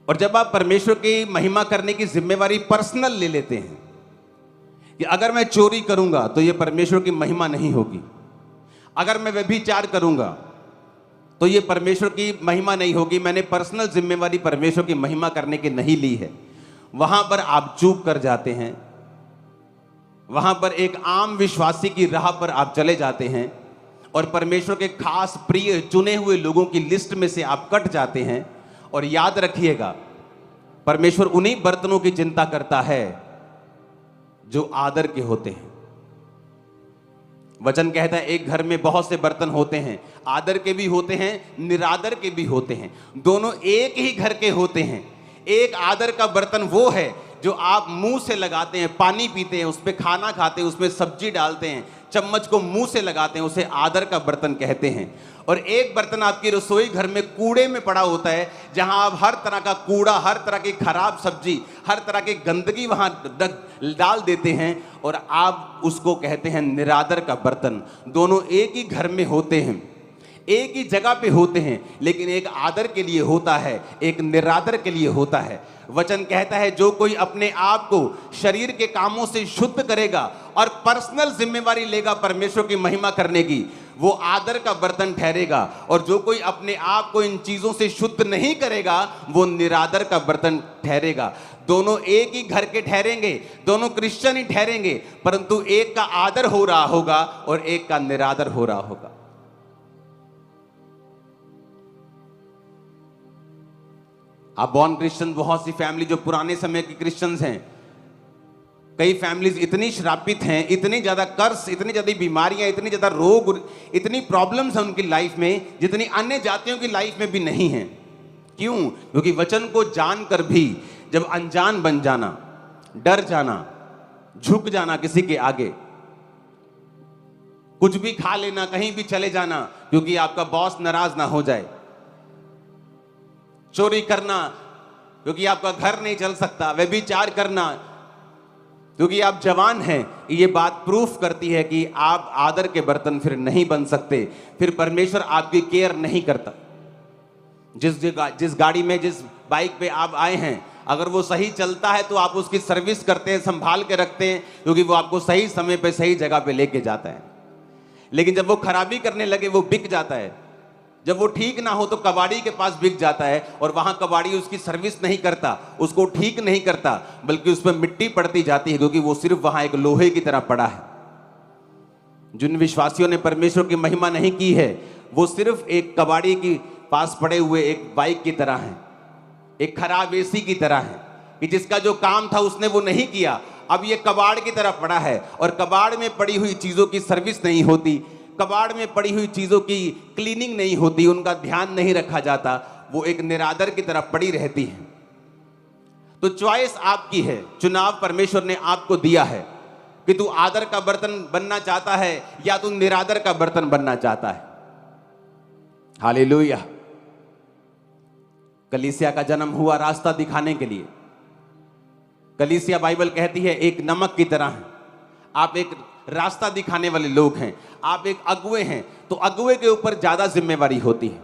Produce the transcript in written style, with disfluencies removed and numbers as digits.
और जब आप परमेश्वर की महिमा करने की जिम्मेवारी पर्सनल ले लेते हैं कि अगर मैं चोरी करूंगा तो यह परमेश्वर की महिमा नहीं होगी, अगर मैं व्यभिचार करूंगा तो यह परमेश्वर की महिमा नहीं होगी, मैंने पर्सनल जिम्मेवारी परमेश्वर की महिमा करने की नहीं ली है, वहां पर आप चूक कर जाते हैं। वहां पर एक आम विश्वासी की राह पर आप चले जाते हैं और परमेश्वर के खास प्रिय चुने हुए लोगों की लिस्ट में से आप कट जाते हैं। और याद रखिएगा, परमेश्वर उन्हीं बर्तनों की चिंता करता है जो आदर के होते हैं। वचन कहता है एक घर में बहुत से बर्तन होते हैं, आदर के भी होते हैं, निरादर के भी होते हैं, दोनों एक ही घर के होते हैं। एक आदर का बर्तन वो है जो आप मुंह से लगाते हैं, पानी पीते हैं, उस पर खाना खाते हैं, उसमें सब्जी डालते हैं, चम्मच को मुंह से लगाते हैं, उसे आदर का बर्तन कहते हैं। और एक बर्तन आपकी रसोई घर में कूड़े में पड़ा होता है, जहां आप हर तरह का कूड़ा, हर तरह की खराब सब्जी, हर तरह की गंदगी वहां डाल देते हैं और आप उसको कहते हैं निरादर का बर्तन। दोनों एक ही घर में होते हैं, एक ही जगह पे होते हैं, लेकिन एक आदर के लिए होता है, एक निरादर के लिए होता है। वचन कहता है जो कोई अपने आप को शरीर के कामों से शुद्ध करेगा और पर्सनल जिम्मेवारी लेगा परमेश्वर की महिमा करने की, वो आदर का बर्तन ठहरेगा। और जो कोई अपने आप को इन चीजों से शुद्ध नहीं करेगा वो निरादर का बर्तन ठहरेगा। दोनों एक ही घर के ठहरेंगे, दोनों क्रिश्चियन ही ठहरेंगे, परंतु एक का आदर हो रहा होगा और एक का निरादर हो रहा होगा। आप बॉर्न क्रिश्चियन, बहुत सी फैमिली जो पुराने समय की क्रिश्चियंस हैं, कई फैमिलीज इतनी श्रापित हैं, इतनी ज्यादा कर्स, इतनी ज्यादा बीमारियां, इतनी ज्यादा रोग, इतनी प्रॉब्लम्स हैं उनकी लाइफ में जितनी अन्य जातियों की लाइफ में भी नहीं है। क्यों? क्योंकि वचन को जानकर भी जब अनजान बन जाना, डर जाना, झुक जाना किसी के आगे, कुछ भी खा लेना, कहीं भी चले जाना क्योंकि आपका बॉस नाराज ना हो जाए, चोरी करना क्योंकि आपका घर नहीं चल सकता, व्यभिचार करना क्योंकि आप जवान हैं, ये बात प्रूफ करती है कि आप आदर के बर्तन फिर नहीं बन सकते। फिर परमेश्वर आपकी केयर नहीं करता। जिस गाड़ी में, जिस बाइक पे आप आए हैं, अगर वो सही चलता है तो आप उसकी सर्विस करते हैं, संभाल के रखते हैं, क्योंकि वो आपको सही समय पे सही जगह पे लेके जाता है। लेकिन जब वो खराबी करने लगे वो बिक जाता है। जब वो ठीक ना हो तो कबाड़ी के पास बिक जाता है और वहां कबाड़ी उसकी सर्विस नहीं करता, उसको ठीक नहीं करता, बल्कि उस पर मिट्टी पड़ती जाती है क्योंकि वो सिर्फ वहां एक लोहे की तरह पड़ा है। जिन विश्वासियों ने परमेश्वर की महिमा नहीं की है वो सिर्फ एक कबाड़ी के पास पड़े हुए एक बाइक की तरह है, एक खराब एसी की तरह है कि जिसका जो काम था उसने वो नहीं किया, अब ये कबाड़ की तरह पड़ा है और कबाड़ में पड़ी हुई चीजों की सर्विस नहीं होती, कबाड़ में पड़ी हुई चीजों की क्लीनिंग नहीं होती, उनका ध्यान नहीं रखा जाता, वो एक निरादर की तरह पड़ी रहती है। तो चॉइस आपकी है, चुनाव परमेश्वर ने आपको दिया है कि तू आदर का बर्तन बनना चाहता है या तू निरादर का बर्तन बनना चाहता है। हालेलुया। कलीसिया का जन्म हुआ रास्ता दिखाने के लिए। कलीसिया, बाइबल कहती है, एक नमक की तरह है। आप एक रास्ता दिखाने वाले लोग हैं, आप एक अगुवे हैं, तो अगुवे के ऊपर ज्यादा जिम्मेवारी होती है।